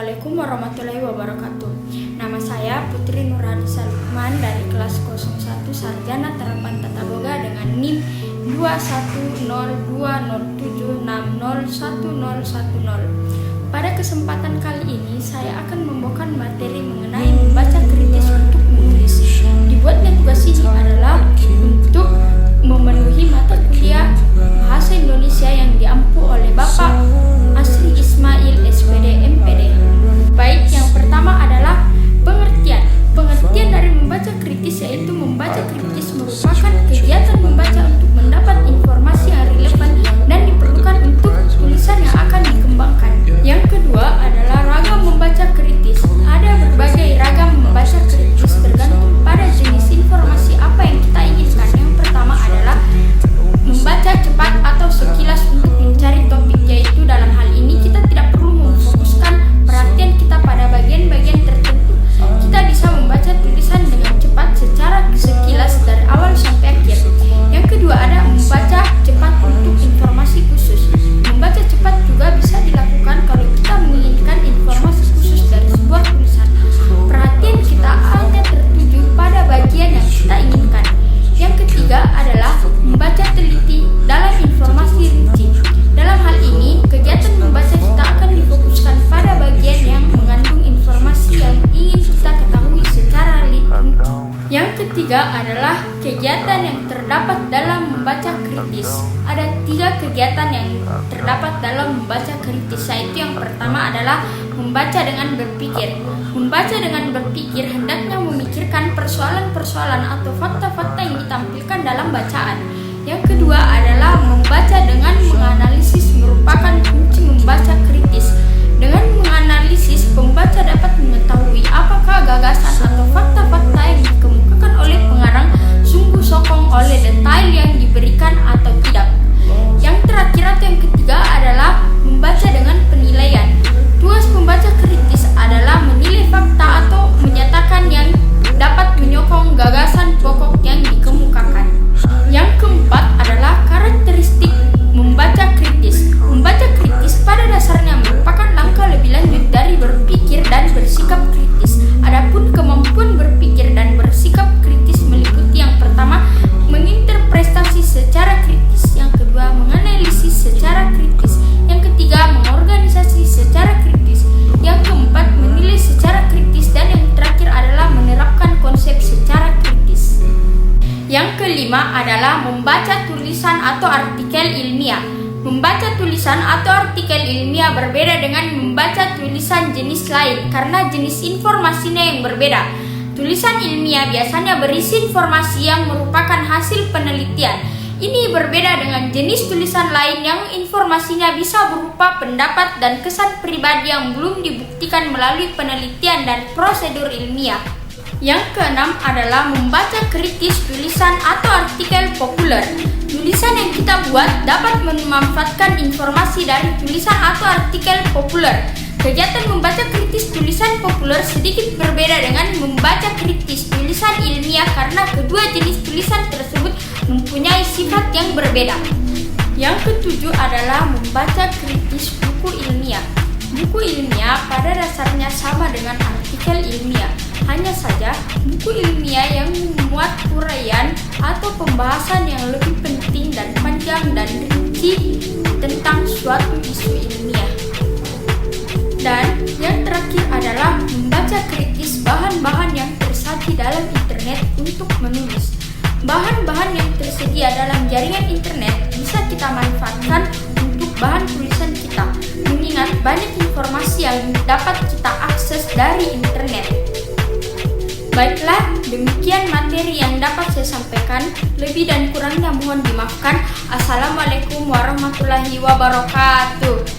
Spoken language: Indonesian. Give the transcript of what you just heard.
Assalamualaikum warahmatullahi wabarakatuh. Nama saya Putri Nurhadi Salukman dari kelas 01 Sarjana Terapan Tata Boga dengan NIM 21027601010. Pada kesempatan kali ini saya akan membawakan materi mengenai membaca kritis untuk menulis. Dibuatnya tugas ini adalah untuk memenuhi mata kuliah Bahasa Indonesia yang diampu oleh Bapak Asri Ismail SPD MPD. Baik, yang pertama adalah pengertian. Pengertian dari membaca kritis yaitu membaca kritis merupakan kegiatan membaca untuk mendapat informasi yang relevan dan diperlukan untuk tulisan yang akan dikembangkan. Yang kedua adalah ragam membaca kritis. Ada berbagai ragam membaca kritis tergantung pada jenis informasi apa yang kita inginkan. Yang pertama adalah membaca cepat atau sekilas untuk mencari topik, yaitu dalam hal ini kita tidak perlu memfokuskan perhatian kita pada bagian-bagian tertentu. Kita bisa membaca tulisan dengan cepat secara sekilas dari awal sampai akhir. Yang kedua ada membaca cepat untuk informasi khusus. Membaca cepat juga bisa dilakukan kalau kita menginginkan informasi khusus dari sebuah tulisan. Perhatian kita hanya tertuju pada bagian yang kita inginkan. Yang ketiga adalah membaca teliti dalam informasi rinci. Dalam hal ini, kegiatan membaca kita akan difokuskan pada bagian yang mengandung informasi yang ingin kita ketahui secara rinci. Yang ketiga adalah kegiatan yang terdapat dalam membaca kritis. Ada 3 kegiatan yang terdapat dalam membaca kritis, yaitu yang pertama adalah membaca dengan berpikir. Membaca dengan berpikir hendaknya memikirkan persoalan-persoalan atau fakta-fakta yang ditampilkan dalam bacaan. Yang kedua adalah membaca dengan menganalisis, merupakan kunci membaca kritis. Dengan menganalisis, pembaca dapat mengetahui apakah gagasan atau fakta-fakta yang dikemukakan oleh pengarang sungguh sokong oleh detail yang diberikan atau tidak. Yang terakhir atau yang ketiga adalah membaca dengan penilaian. Tugas pembaca kritis adalah menilai fakta atau menyatakan yang dapat menyokong gagasan pokok yang dikemukakan. Yang keempat adalah karakteristik membaca kritis. Membaca kritis pada dasarnya merupakan langkah lebih lanjut dari berpikir dan bersikap kritis. Adapun kemampuan berpikir dan bersikap kritis meliputi yang pertama, menginterpretasi secara kritis, yang kedua, menganalisis secara kritis, yang ketiga, mengorganisasi secara kritis, yang keempat, menilai secara kritis, dan yang terakhir adalah menerapkan konsep secara kritis. Yang kelima adalah membaca tulisan atau artikel ilmiah. Membaca tulisan atau artikel ilmiah berbeda dengan membaca tulisan jenis lain karena jenis informasinya yang berbeda. Tulisan ilmiah biasanya berisi informasi yang merupakan hasil penelitian. Ini berbeda dengan jenis tulisan lain yang informasinya bisa berupa pendapat dan kesan pribadi yang belum dibuktikan melalui penelitian dan prosedur ilmiah. Yang keenam adalah membaca kritis tulisan atau artikel populer. Tulisan yang kita buat dapat memanfaatkan informasi dari tulisan atau artikel populer. Kegiatan membaca kritis tulisan populer sedikit berbeda dengan membaca kritis tulisan ilmiah karena kedua jenis tulisan tersebut mempunyai sifat yang berbeda. Yang ketujuh adalah membaca kritis buku ilmiah. Buku ilmiah pada dasarnya sama dengan artikel ilmiah. Hanya saja, buku ilmiah yang memuat uraian atau pembahasan yang lebih penting dan panjang dan rinci tentang suatu isu ilmiah. Dan yang terakhir adalah membaca kritis bahan-bahan yang tersaji dalam internet untuk menulis. Bahan-bahan yang tersedia dalam jaringan internet bisa kita manfaatkan untuk bahan tulisan kita, mengingat banyak informasi yang dapat kita akses dari internet. Baiklah, demikian materi yang dapat saya sampaikan. Lebih dan kurangnya mohon dimaafkan. Assalamualaikum warahmatullahi wabarakatuh.